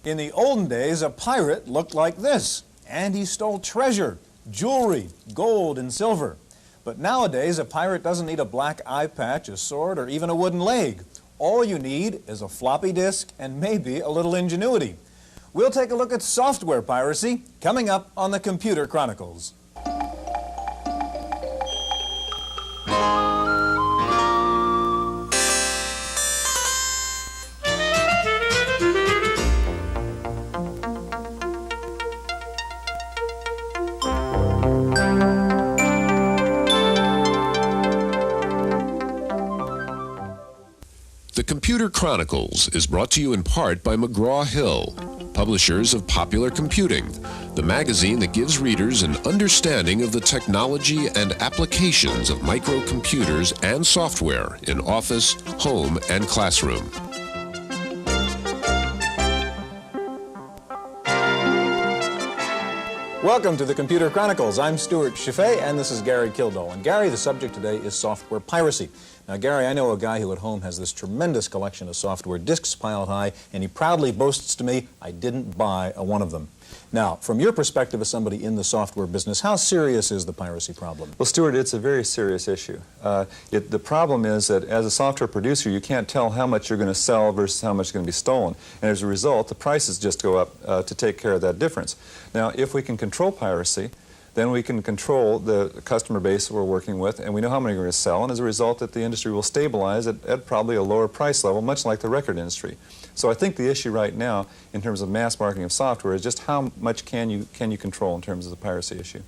In the olden days, a pirate looked like this, and he stole treasure, jewelry, gold, and silver. But nowadays, a pirate doesn't need a black eye patch, a sword, or even a wooden leg. All you need is a floppy disk and maybe a little ingenuity. We'll take a look at software piracy coming up on the Computer Chronicles. The Computer Chronicles is brought to you in part by McGraw-Hill, publishers of Popular Computing, the magazine that gives readers an understanding of the technology and applications of microcomputers and software in office, home, and classroom. Welcome to the Computer Chronicles. I'm Stewart Cheifet, and this is Gary Kildall. And Gary, the subject today is software piracy. Now, Gary, I know a guy who at home has this tremendous collection of software disks piled high, and he proudly boasts to me, I didn't buy one of them. Now, from your perspective as somebody in the software business, how serious is the piracy problem? Well, Stewart, it's a very serious issue. The problem is that as a software producer, you can't tell how much you're going to sell versus how much is going to be stolen. And as a result, the prices just go up to take care of that difference. Now, if we can control piracy, then we can control the customer base that we're working with, and we know how many we're going to sell, and as a result, that the industry will stabilize at probably a lower price level, much like the record industry. So I think the issue right now, in terms of mass marketing of software, is just how much can you control in terms of the piracy issue.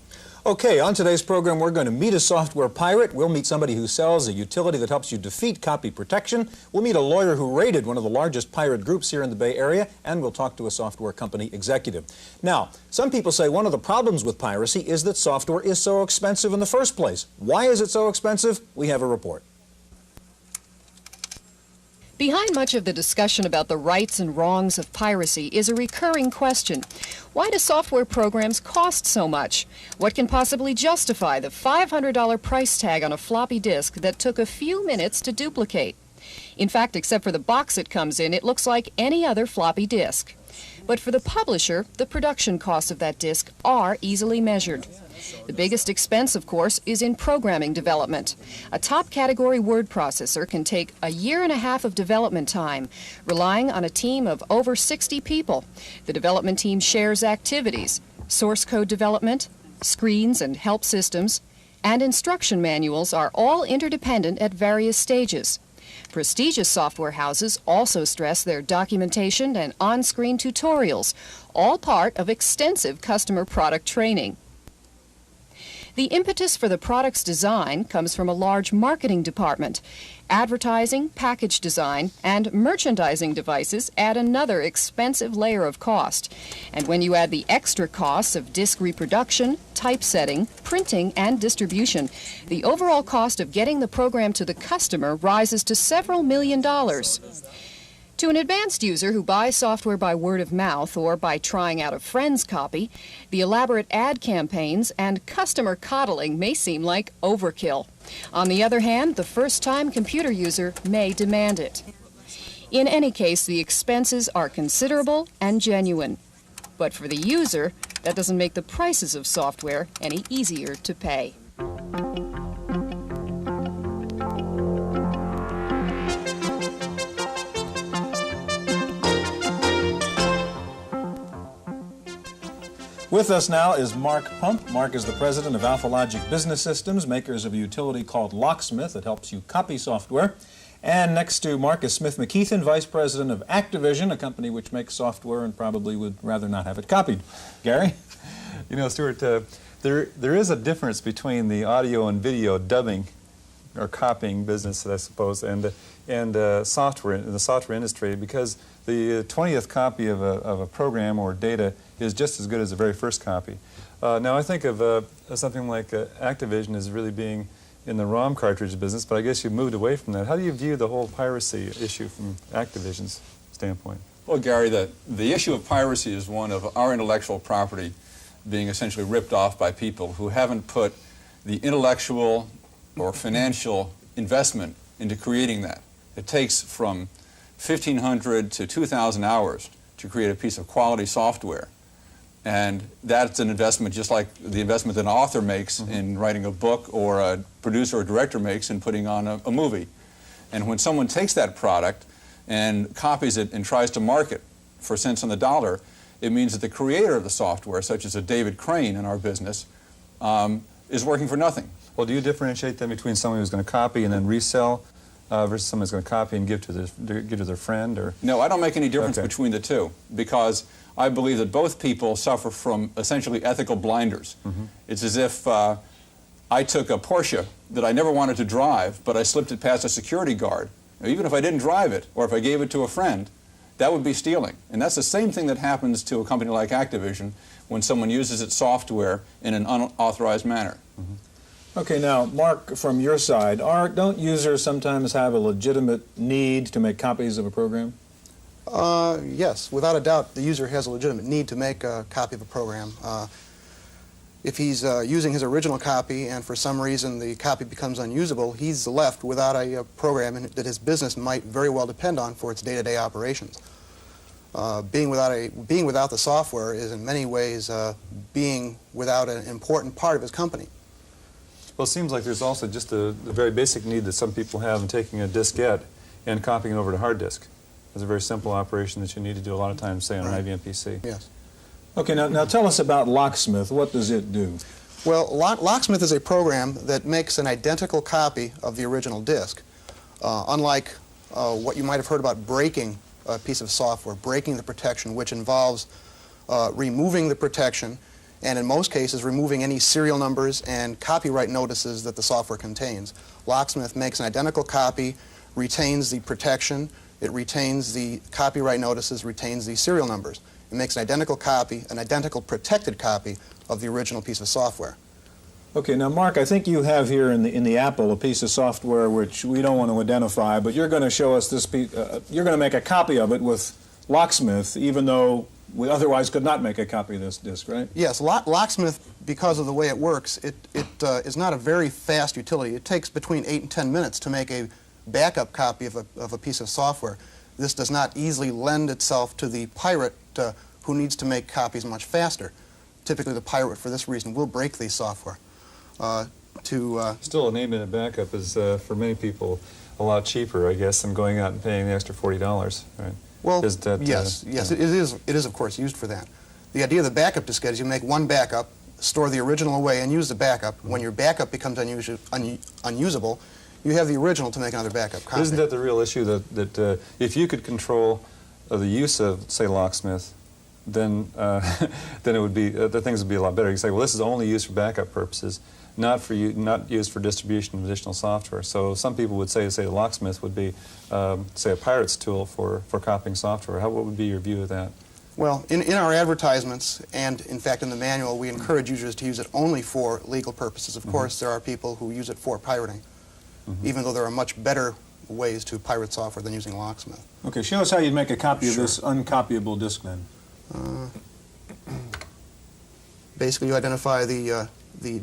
Okay, on today's program, we're going to meet a software pirate. We'll meet somebody who sells a utility that helps you defeat copy protection. We'll meet a lawyer who raided one of the largest pirate groups here in the Bay Area, and we'll talk to a software company executive. Now, some people say one of the problems with piracy is that software is so expensive in the first place. Why is it so expensive? We have a report. Behind much of the discussion about the rights and wrongs of piracy is a recurring question. Why do software programs cost so much? What can possibly justify the $500 price tag on a floppy disk that took a few minutes to duplicate? In fact, except for the box it comes in, it looks like any other floppy disk. But for the publisher, the production costs of that disk are easily measured. The biggest expense, of course, is in programming development. A top-category word processor can take a year and a half of development time, relying on a team of over 60 people. The development team shares activities, source code development, screens and help systems, and instruction manuals are all interdependent at various stages. Prestigious software houses also stress their documentation and on-screen tutorials, all part of extensive customer product training. The impetus for the product's design comes from a large marketing department. Advertising, package design, and merchandising devices add another expensive layer of cost. And when you add the extra costs of disk reproduction, typesetting, printing, and distribution, the overall cost of getting the program to the customer rises to several $million. To an advanced user who buys software by word of mouth or by trying out a friend's copy, the elaborate ad campaigns and customer coddling may seem like overkill. On the other hand, the first-time computer user may demand it. In any case, the expenses are considerable and genuine. But for the user, that doesn't make the prices of software any easier to pay. With us now is Mark Pump. Mark is the president of AlphaLogic Business Systems, makers of a utility called Locksmith that helps you copy software. And next to Mark is Smith McKeithen, vice president of Activision, a company which makes software and probably would rather not have it copied. Gary? You know, Stuart, there is a difference between the audio and video dubbing or copying business, I suppose, and software in the software industry, because the 20th copy of a program or data is just as good as the very first copy. Now I think of something like Activision as really being in the ROM cartridge business, but I guess you've moved away from that. How do you view the whole piracy issue from Activision's standpoint? Well, Gary, the issue of piracy is one of our intellectual property being essentially ripped off by people who haven't put the intellectual or financial investment into creating that. It takes from 1,500 to 2,000 hours to to create a piece of quality software. And that's an investment just like the investment that an author makes in writing a book, or a producer or director makes in putting on a movie. And when someone takes that product and copies it and tries to market for cents on the dollar, it means that the creator of the software, such as a David Crane in our business, is working for nothing. Well, do you differentiate then between someone who's going to copy and then resell versus someone who's going to copy and give to their friend? Or? No, I don't make any difference between the two, because I believe that both people suffer from essentially ethical blinders. It's as if I took a Porsche that I never wanted to drive, but I slipped it past a security guard. Now, even if I didn't drive it, or if I gave it to a friend, that would be stealing. And that's the same thing that happens to a company like Activision when someone uses its software in an unauthorized manner. Okay, now, Mark, from your side, don't users sometimes have a legitimate need to make copies of a program? Yes, without a doubt, the user has a legitimate need to make a copy of a program. If he's using his original copy and for some reason the copy becomes unusable, he's left without a program that his business might very well depend on for its day-to-day operations. Being without the software is in many ways being without an important part of his company. Well, it seems like there's also just the very basic need that some people have in taking a diskette and copying it over to hard disk. It's a very simple operation that you need to do a lot of times, say, on an IBM PC. Yes. Okay, now tell us about Locksmith. What does it do? Well, Locksmith is a program that makes an identical copy of the original disk. Unlike what you might have heard about breaking a piece of software, breaking the protection, which involves removing the protection, and in most cases removing any serial numbers and copyright notices that the software contains. Locksmith makes an identical copy, retains the protection, it retains the copyright notices, retains the serial numbers. It makes an identical copy, an identical protected copy of the original piece of software. Okay, now Mark, I think you have here in the Apple a piece of software which we don't want to identify, but you're going to show us this piece, you're going to make a copy of it with Locksmith, even though we otherwise could not make a copy of this disk, right? Yes, Locksmith, because of the way it works, it is not a very fast utility. It takes between 8 and 10 minutes to make a backup copy of a piece of software. This does not easily lend itself to the pirate who needs to make copies much faster. Typically, the pirate, for this reason, will break the software. Still, an 8-minute backup is, for many people, a lot cheaper, I guess, than going out and paying the extra $40, right? Well, yes, it is, of course, used for that. The idea of the backup diskette is you make one backup, store the original away, and use the backup. When your backup becomes unusable, you have the original to make another backup copy. Isn't that the real issue, that if you could control the use of, say, Locksmith, then then it would be the things would be a lot better. You say, well, this is only used for backup purposes, not used for distribution of additional software. So some people would say the Locksmith would be, say, a pirate's tool for copying software. What would be your view of that? Well, in our advertisements and, in fact, in the manual, we encourage users to use it only for legal purposes. Of course, there are people who use it for pirating, even though there are much better ways to pirate software than using Locksmith. Okay, show us how you'd make a copy of this uncopyable disk then. Basically, you identify the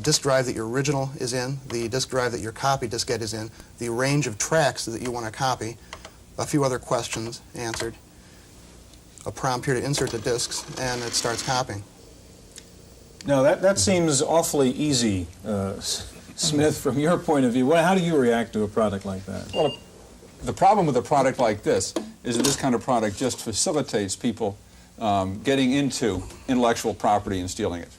disk drive that your original is in, the disk drive that your copy diskette is in, the range of tracks that you want to copy, a few other questions answered, a prompt here to insert the disks, and it starts copying. Now, that seems awfully easy, Smith, from your point of view. How do you react to a product like that? Well, the problem with a product like this is that this kind of product just facilitates people getting into intellectual property and stealing it.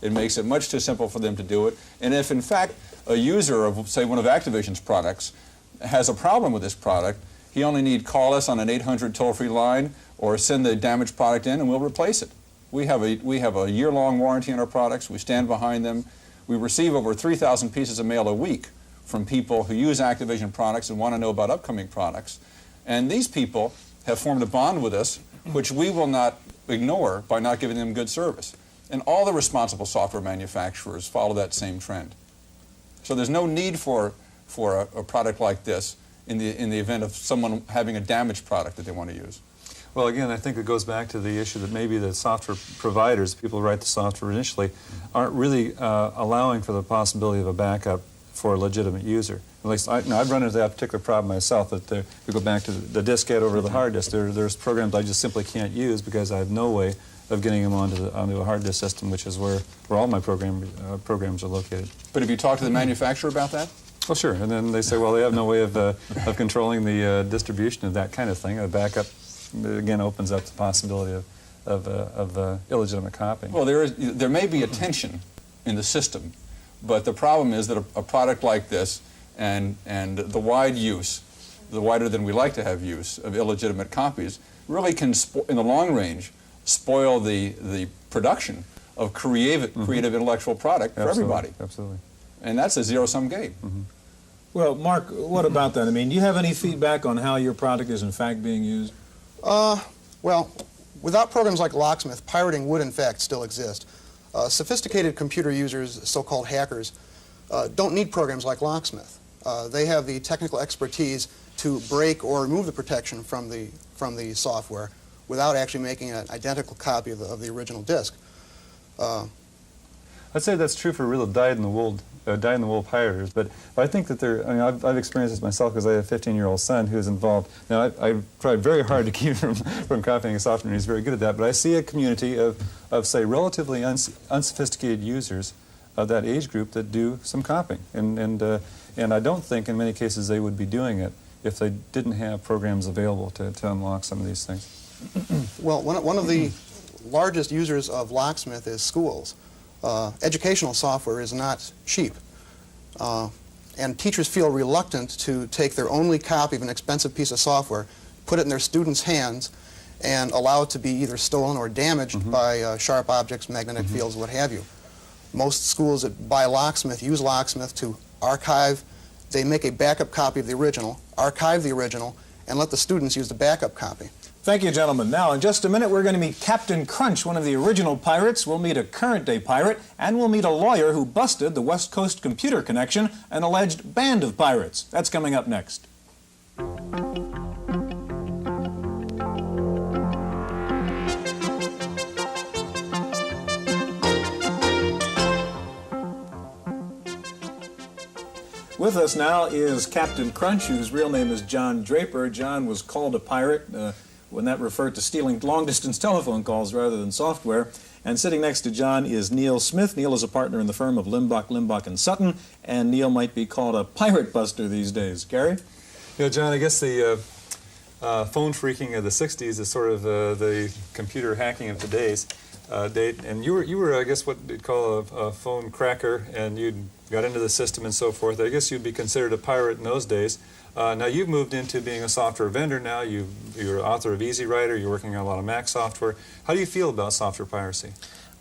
It makes it much too simple for them to do it. And if, in fact, a user of, say, one of Activision's products has a problem with this product, he only need call us on an 800 toll-free line or send the damaged product in and we'll replace it. We have a year-long warranty on our products. We stand behind them. We receive over 3,000 pieces of mail a week from people who use Activision products and want to know about upcoming products. And these people have formed a bond with us, which we will not ignore by not giving them good service. And all the responsible software manufacturers follow that same trend. So there's no need for a product like this in the event of someone having a damaged product that they want to use. Well, again, I think it goes back to the issue that maybe the software providers, people who write the software initially, aren't really allowing for the possibility of a backup for a legitimate user. At least I've run into that particular problem myself, that we go back to the diskette over the hard disk. There's programs I just simply can't use because I have no way of getting them onto a hard disk system, which is where all my programs are located. But have you talked to the manufacturer about that? Well, sure. And then they say, well, they have no way of controlling the distribution of that kind of thing. A backup, again, opens up the possibility of illegitimate copying. Well, there may be a tension in the system, but the problem is that a product like this and the wide use, the wider than we like to have use, of illegitimate copies really can, in the long range, spoil the production of creative intellectual product for everybody. Absolutely. And that's a zero-sum game. Well, Mark, what about that? I mean, do you have any feedback on how your product is in fact being used? Well, without programs like Locksmith, pirating would in fact still exist. Sophisticated computer users, so-called hackers, don't need programs like Locksmith. They have the technical expertise to break or remove the protection from the software without actually making an identical copy of the original disk. I'd say that's true for real dyed-in-the-wool pirators, but I think that I've experienced this myself because I have a 15-year-old son who's involved. Now, I tried very hard to keep him from copying software, and he's very good at that, but I see a community of say, relatively unsophisticated users of that age group that do some copying, and I don't think in many cases they would be doing it if they didn't have programs available to unlock some of these things. Well, one of the largest users of Locksmith is schools. Educational software is not cheap, and teachers feel reluctant to take their only copy of an expensive piece of software, put it in their students' hands, and allow it to be either stolen or damaged by sharp objects, magnetic fields, what have you. Most schools that buy Locksmith use Locksmith to archive. They make a backup copy of the original, archive the original, and let the students use the backup copy. Thank you, gentlemen. Now, in just a minute, we're going to meet Captain Crunch, one of the original pirates. We'll meet a current-day pirate, and we'll meet a lawyer who busted the West Coast Computer Connection, an alleged band of pirates. That's coming up next. With us now is Captain Crunch, whose real name is John Draper. John was called a pirate when that referred to stealing long-distance telephone calls rather than software. And sitting next to John is Neil Smith. Neil is a partner in the firm of Limbach, Sutton, and Neil might be called a pirate buster these days. Gary? Yeah, John, I guess the phone phreaking of the 60s is sort of the computer hacking of today's date. And you were, I guess, what they'd call a phone cracker, and you got into the system and so forth. I guess you'd be considered a pirate in those days. Now you've moved into being a software vendor now. You're author of Easy Writer. You're working on a lot of Mac software. How do you feel about software piracy?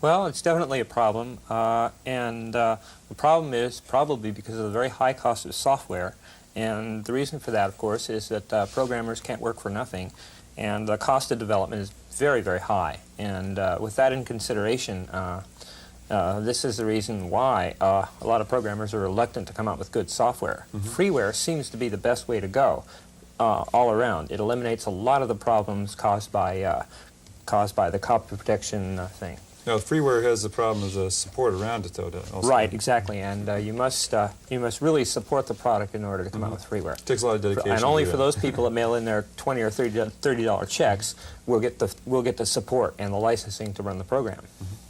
Well, it's definitely a problem, and the problem is probably because of the very high cost of software. And the reason for that, of course, is that programmers can't work for nothing, and the cost of development is very, very high. And with that in consideration, this is the reason why a lot of programmers are reluctant to come out with good software. Freeware seems to be the best way to go all around. It eliminates a lot of the problems caused by the copy protection thing. Now, freeware has the problem of the support around it, though, also. Right, exactly, and you must really support the product in order to come out with freeware. It takes a lot of dedication. And only for those people that mail in their $20 or $30 checks will get the support and the licensing to run the program.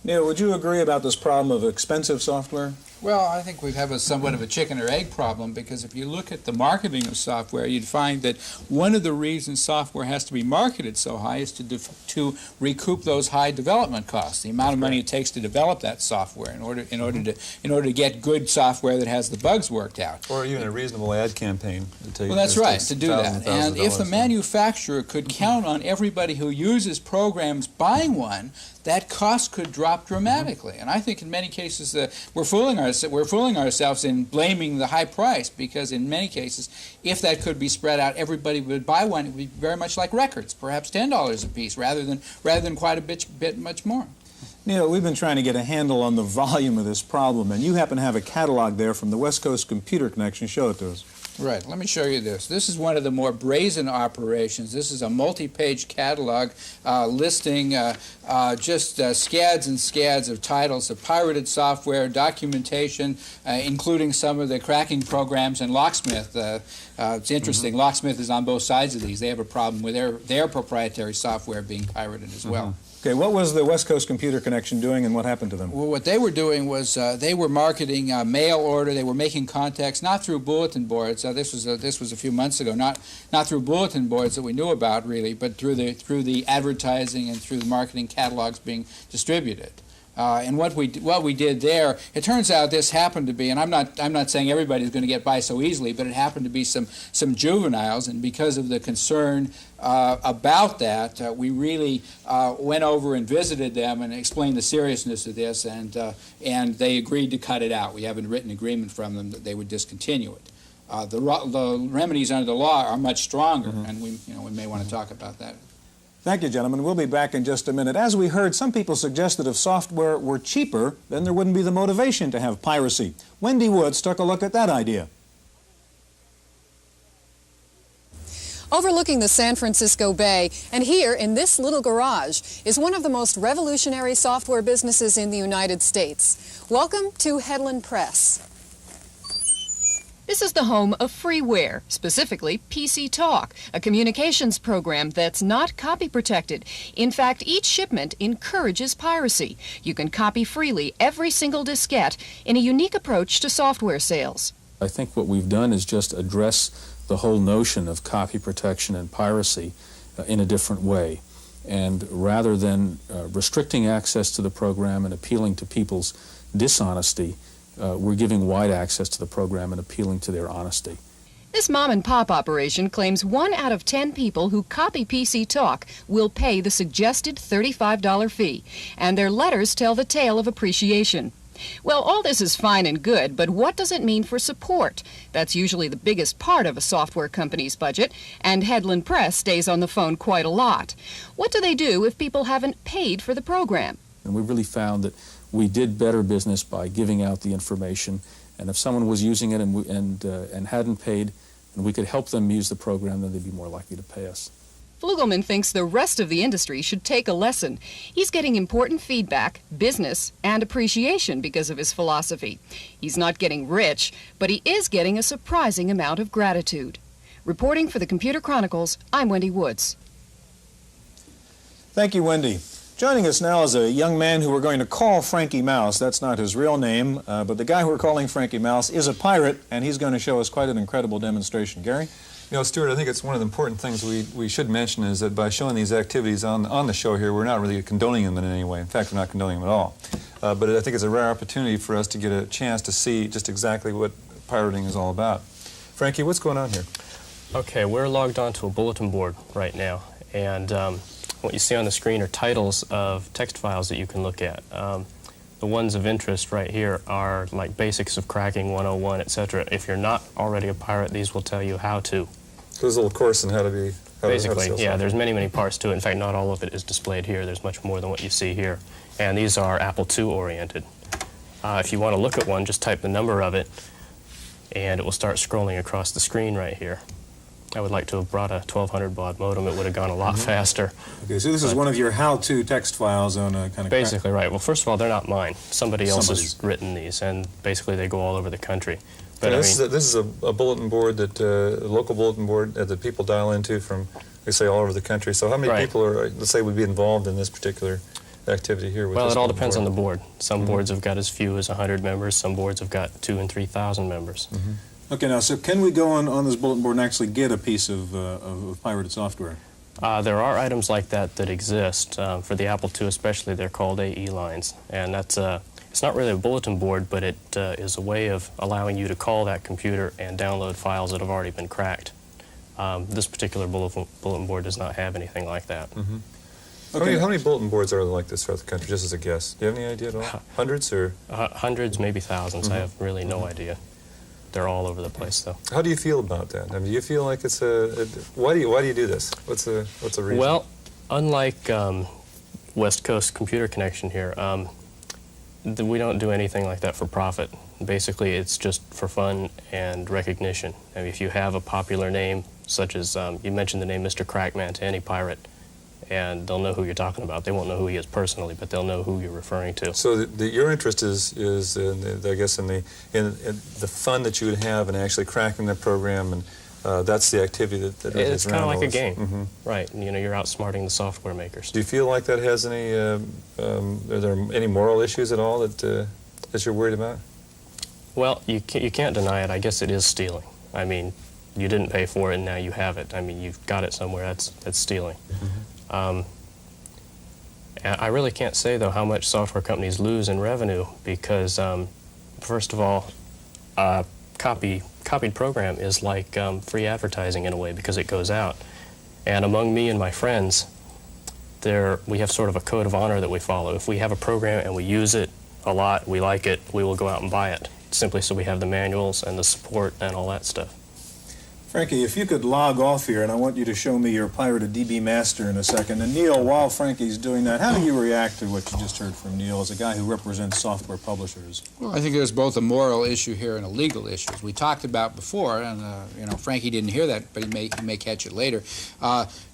Neil, would you agree about this problem of expensive software? Well, I think we have somewhat of a chicken or egg problem, because if you look at the marketing of software, you'd find that one of the reasons software has to be marketed so high is to recoup those high development costs, the amount of money it takes to develop that software in order to get good software that has the bugs worked out. Or even a reasonable ad campaign. Well, that's right, to do that. And if the manufacturer could count on everybody who uses programs buying one, that cost could drop dramatically. And I think in many cases we're fooling ourselves in blaming the high price, because in many cases, if that could be spread out, everybody would buy one. It would be very much like records, perhaps $10 a piece, rather than quite a bit much more. Neil, we've been trying to get a handle on the volume of this problem, and you happen to have a catalog there from the West Coast Computer Connection. Show it to us. Right, let me show you this. This is one of the more brazen operations. This is a multi-page catalog listing just scads and scads of titles of pirated software, documentation, including some of the cracking programs, and Locksmith. It's interesting, Locksmith is on both sides of these. They have a problem with their proprietary software being pirated as well. Okay, what was the West Coast Computer Connection doing, and what happened to them? Well, what they were doing was they were marketing mail order. They were making contacts, not through bulletin boards. This was a few months ago, not through bulletin boards that we knew about really, but through the advertising and through the marketing catalogs being distributed. And what we did there, it turns out this happened to be, and I'm not saying everybody's going to get by so easily, but it happened to be some juveniles, and because of the concern about that, we really went over and visited them and explained the seriousness of this, and they agreed to cut it out. We have a written agreement from them that they would discontinue it. The remedies under the law are much stronger, and we may want to talk about that. Thank you, gentlemen. We'll be back in just a minute. As we heard, some people suggest that if software were cheaper, then there wouldn't be the motivation to have piracy. Wendy Woods took a look at that idea. Overlooking the San Francisco Bay, and here in this little garage, is one of the most revolutionary software businesses in the United States. Welcome to Headland Press. This is the home of freeware, specifically PC Talk, a communications program that's not copy protected. In fact, each shipment encourages piracy. You can copy freely every single diskette in a unique approach to software sales. I think what we've done is just address the whole notion of copy protection and piracy in a different way. And rather than restricting access to the program and appealing to people's dishonesty, we're giving wide access to the program and appealing to their honesty. This mom-and-pop operation claims 1 out of 10 people who copy PC Talk will pay the suggested $35 fee, and their letters tell the tale of appreciation. Well, all this is fine and good, but what does it mean for support? That's usually the biggest part of a software company's budget, and Headland Press stays on the phone quite a lot. What do they do if people haven't paid for the program? And we really found that we did better business by giving out the information, and if someone was using it and hadn't paid, and we could help them use the program, then they'd be more likely to pay us. Flugelman thinks the rest of the industry should take a lesson. He's getting important feedback, business, and appreciation because of his philosophy. He's not getting rich, but he is getting a surprising amount of gratitude. Reporting for the Computer Chronicles, I'm Wendy Woods. Thank you, Wendy. Joining us now is a young man who we're going to call Frankie Mouse. That's not his real name, but the guy we're calling Frankie Mouse is a pirate, and he's going to show us quite an incredible demonstration. Gary? You know, Stewart, I think it's one of the important things we should mention is that by showing these activities on the show here, we're not really condoning them in any way. In fact, we're not condoning them at all. But I think it's a rare opportunity for us to get a chance to see just exactly what pirating is all about. Frankie, what's going on here? Okay, we're logged onto a bulletin board right now, and what you see on the screen are titles of text files that you can look at. The ones of interest right here are like Basics of Cracking 101, etc. If you're not already a pirate, these will tell you how to. So there's a little course in how to be... Basically, yeah, there's many parts to it. In fact, not all of it is displayed here. There's much more than what you see here. And these are Apple II oriented. If you want to look at one, just type the number of it, and it will start scrolling across the screen right here. I would like to have brought a 1200 baud modem. It would have gone a lot faster. Okay, so this is one of your how-to text files on a kind of... Basically, right. Well, first of all, they're not mine. Somebody else has written these, and basically they go all over the country. But so this is a bulletin board that, a local bulletin board that people dial into from, they say, all over the country. So how many people are, let's say, would be involved in this particular activity here? With well, it all depends on the board. Some boards have got as few as 100 members. Some boards have got 2,000 and 3,000 members. Okay, now, so can we go on this bulletin board and actually get a piece of pirated software? There are items like that exist. For the Apple II especially, they're called AE lines. And that's it's not really a bulletin board, but it is a way of allowing you to call that computer and download files that have already been cracked. This particular bulletin board does not have anything like that. Okay. How many bulletin boards are there like this throughout the country, just as a guess? Do you have any idea at all? Hundreds or? Hundreds, maybe thousands. I have really no idea. They're all over the place, though. How do you feel about that? I mean, do you feel like it's why do you do this? What's the reason? Well, unlike West Coast Computer Connection here, we don't do anything like that for profit. Basically, it's just for fun and recognition. I mean, if you have a popular name, such as you mentioned the name Mr. Crackman to any pirate, and they'll know who you're talking about. They won't know who he is personally, but they'll know who you're referring to. So your interest is I guess, in the fun that you would have in actually cracking the program, and that's the activity that it's kind of like a game, mm-hmm. right? And, you know, you're outsmarting the software makers. Do you feel like that has any? Are there any moral issues at all that you're worried about? Well, you can't deny it. I guess it is stealing. I mean, you didn't pay for it, and now you have it. I mean, you've got it somewhere. That's stealing. Mm-hmm. I really can't say, though, how much software companies lose in revenue because, first of all, copied program is like free advertising in a way because it goes out. And among me and my friends, we have sort of a code of honor that we follow. If we have a program and we use it a lot, we like it, we will go out and buy it, simply so we have the manuals and the support and all that stuff. Frankie, if you could log off here, and I want you to show me your pirated DB master in a second. And Neil, while Frankie's doing that, how do you react to what you just heard from Neil as a guy who represents software publishers? Well, I think there's both a moral issue here and a legal issue. As we talked about before, and you know, Frankie didn't hear that, but he may catch it later.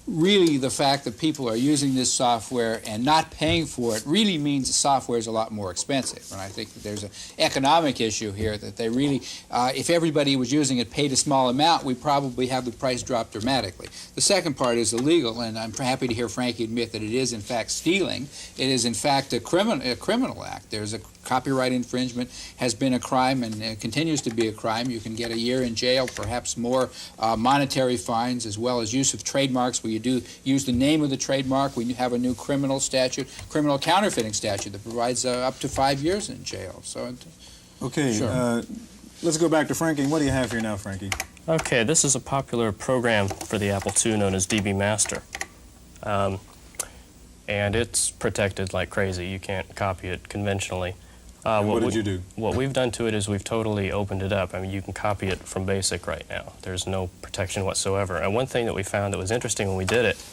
Really, the fact that people are using this software and not paying for it really means the software is a lot more expensive. And I think that there's an economic issue here that they really, if everybody was using it, paid a small amount, we'd probably have the price drop dramatically. The second part is illegal, and I'm happy to hear Frankie admit that it is in fact stealing. It is in fact a criminal act. There's a copyright infringement has been a crime and continues to be a crime. You can get a year in jail, perhaps more, monetary fines, as well as use of trademarks where you do use the name of the trademark. We have a new criminal counterfeiting statute that provides up to 5 years in jail. So, okay, sure. Let's go back to Frankie. What do you have here now, Frankie? Okay, this is a popular program for the Apple II known as DB Master. And it's protected like crazy. You can't copy it conventionally. What did you do? What we've done to it is we've totally opened it up. I mean, you can copy it from BASIC right now. There's no protection whatsoever. And one thing that we found that was interesting when we did it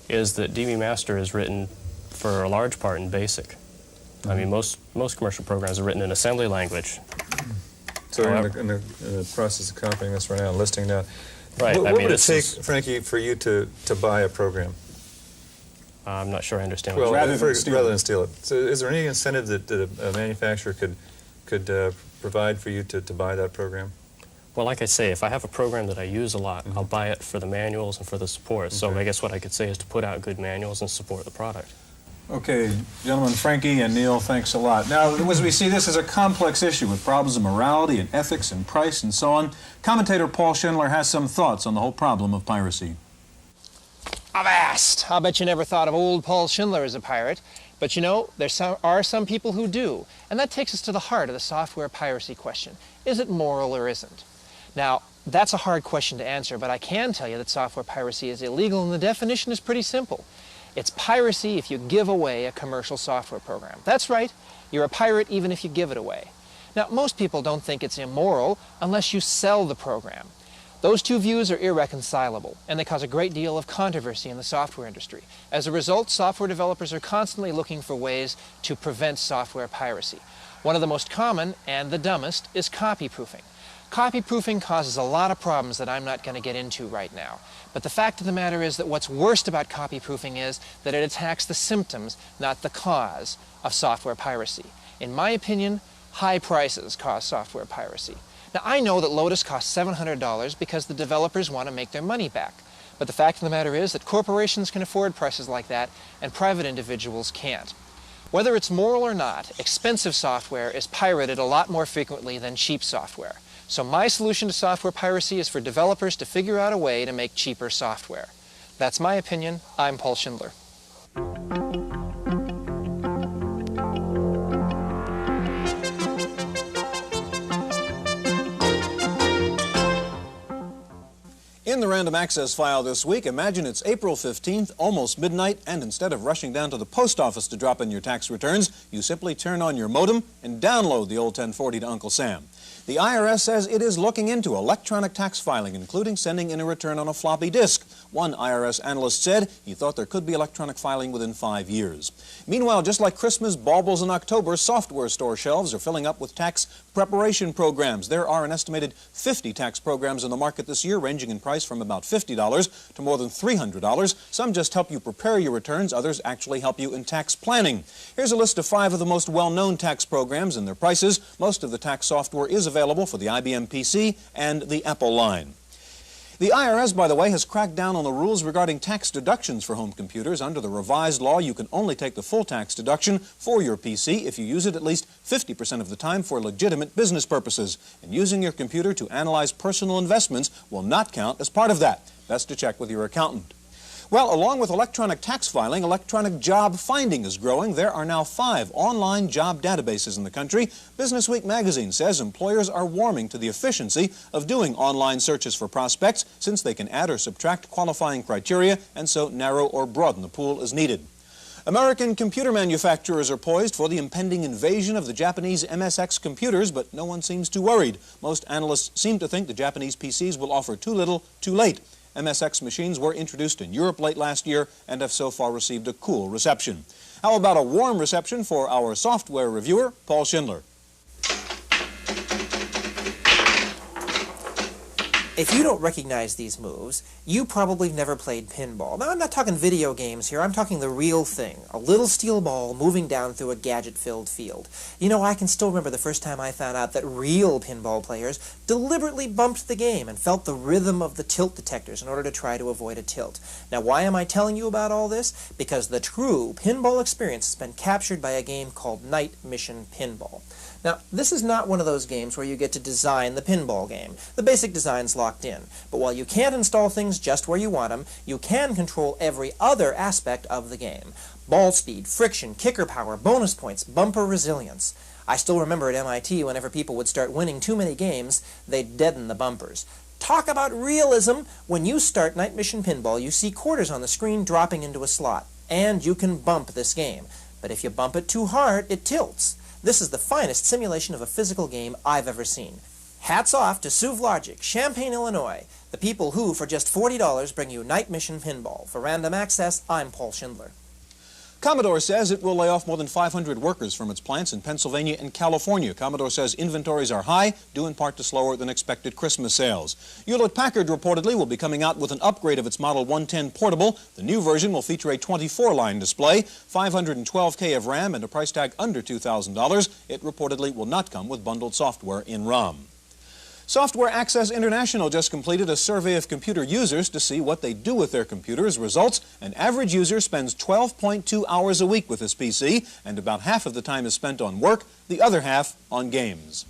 is that DB Master is written for a large part in BASIC. Mm-hmm. I mean, most commercial programs are written in assembly language. So in the process of copying this right now, listing now. Right. What would it take, Frankie, for you to buy a program? I'm not sure I understand. Well, rather than steal it. So, is there any incentive that a manufacturer could provide for you to buy that program? Well, like I say, if I have a program that I use a lot, I'll buy it for the manuals and for the support. Okay. So I guess what I could say is to put out good manuals and support the product. Okay, gentlemen, Frankie and Neil, thanks a lot. Now, as we see, this is a complex issue with problems of morality and ethics and price and so on. Commentator Paul Schindler has some thoughts on the whole problem of piracy. Avast! I'll bet you never thought of old Paul Schindler as a pirate. But you know, there are some people who do. And that takes us to the heart of the software piracy question. Is it moral or isn't? Now, that's a hard question to answer, but I can tell you that software piracy is illegal, and the definition is pretty simple. It's piracy if you give away a commercial software program. That's right, you're a pirate even if you give it away. Now, most people don't think it's immoral unless you sell the program. Those two views are irreconcilable, and they cause a great deal of controversy in the software industry. As a result, software developers are constantly looking for ways to prevent software piracy. One of the most common, and the dumbest, is copy-proofing. Copy-proofing causes a lot of problems that I'm not going to get into right now. But the fact of the matter is that what's worst about copy-proofing is that it attacks the symptoms, not the cause, of software piracy. In my opinion, high prices cause software piracy. Now, I know that Lotus costs $700 because the developers want to make their money back. But the fact of the matter is that corporations can afford prices like that, and private individuals can't. Whether it's moral or not, expensive software is pirated a lot more frequently than cheap software. So my solution to software piracy is for developers to figure out a way to make cheaper software. That's my opinion. I'm Paul Schindler. In the Random Access file this week, imagine it's April 15th, almost midnight, and instead of rushing down to the post office to drop in your tax returns, you simply turn on your modem and download the old 1040 to Uncle Sam. The IRS says it is looking into electronic tax filing, including sending in a return on a floppy disk. One IRS analyst said he thought there could be electronic filing within 5 years. Meanwhile, just like Christmas baubles in October, software store shelves are filling up with tax preparation programs. There are an estimated 50 tax programs in the market this year, ranging in price from about $50 to more than $300. Some just help you prepare your returns, others actually help you in tax planning. Here's a list of 5 of the most well-known tax programs and their prices. Most of the tax software is available for the IBM PC and the Apple line. The IRS, by the way, has cracked down on the rules regarding tax deductions for home computers. Under the revised law, you can only take the full tax deduction for your PC if you use it at least 50% of the time for legitimate business purposes. And using your computer to analyze personal investments will not count as part of that. Best to check with your accountant. Well, along with electronic tax filing, electronic job finding is growing. There are now 5 online job databases in the country. Business Week magazine says employers are warming to the efficiency of doing online searches for prospects, since they can add or subtract qualifying criteria and so narrow or broaden the pool as needed. American computer manufacturers are poised for the impending invasion of the Japanese MSX computers, but no one seems too worried. Most analysts seem to think the Japanese PCs will offer too little, too late. MSX machines were introduced in Europe late last year and have so far received a cool reception. How about a warm reception for our software reviewer, Paul Schindler? If you don't recognize these moves, you probably never played pinball. Now, I'm not talking video games here, I'm talking the real thing. A little steel ball moving down through a gadget-filled field. You know, I can still remember the first time I found out that real pinball players deliberately bumped the game and felt the rhythm of the tilt detectors in order to try to avoid a tilt. Now, why am I telling you about all this? Because the true pinball experience has been captured by a game called Night Mission Pinball. Now, this is not one of those games where you get to design the pinball game. The basic design's locked in. But while you can't install things just where you want them, you can control every other aspect of the game. Ball speed, friction, kicker power, bonus points, bumper resilience. I still remember at MIT, whenever people would start winning too many games, they'd deaden the bumpers. Talk about realism! When you start Night Mission Pinball, you see quarters on the screen dropping into a slot. And you can bump this game. But if you bump it too hard, it tilts. This is the finest simulation of a physical game I've ever seen. Hats off to SUV Logic, Champaign, Illinois, the people who, for just $40, bring you Night Mission Pinball. For Random Access, I'm Paul Schindler. Commodore says it will lay off more than 500 workers from its plants in Pennsylvania and California. Commodore says inventories are high, due in part to slower than expected Christmas sales. Hewlett-Packard reportedly will be coming out with an upgrade of its Model 110 portable. The new version will feature a 24-line display, 512K of RAM, and a price tag under $2,000. It reportedly will not come with bundled software in ROM. Software Access International just completed a survey of computer users to see what they do with their computers. Results: an average user spends 12.2 hours a week with his PC, and about half of the time is spent on work, the other half on games.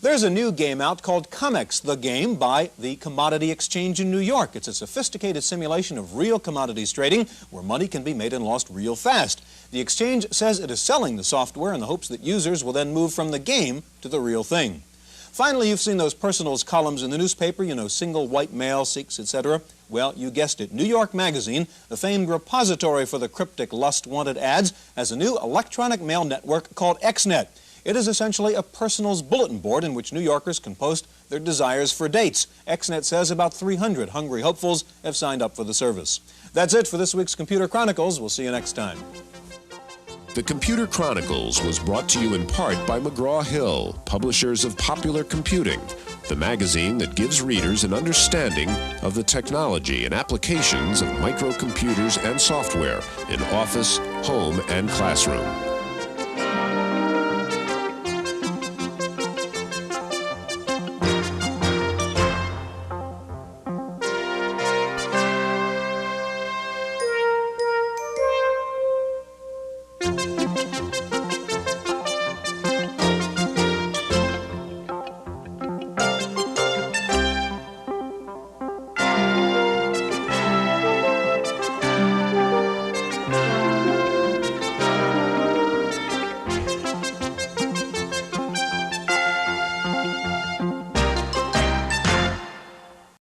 There's a new game out called COMEX, the Game, by the Commodity Exchange in New York. It's a sophisticated simulation of real commodities trading where money can be made and lost real fast. The exchange says it is selling the software in the hopes that users will then move from the game to the real thing. Finally, you've seen those personals columns in the newspaper, you know, single white male, Sikhs, etc. Well, you guessed it. New York Magazine, the famed repository for the cryptic lust-wanted ads, has a new electronic mail network called XNet. It is essentially a personals bulletin board in which New Yorkers can post their desires for dates. XNet says about 300 hungry hopefuls have signed up for the service. That's it for this week's Computer Chronicles. We'll see you next time. The Computer Chronicles was brought to you in part by McGraw-Hill, publishers of Popular Computing, the magazine that gives readers an understanding of the technology and applications of microcomputers and software in office, home, and classroom.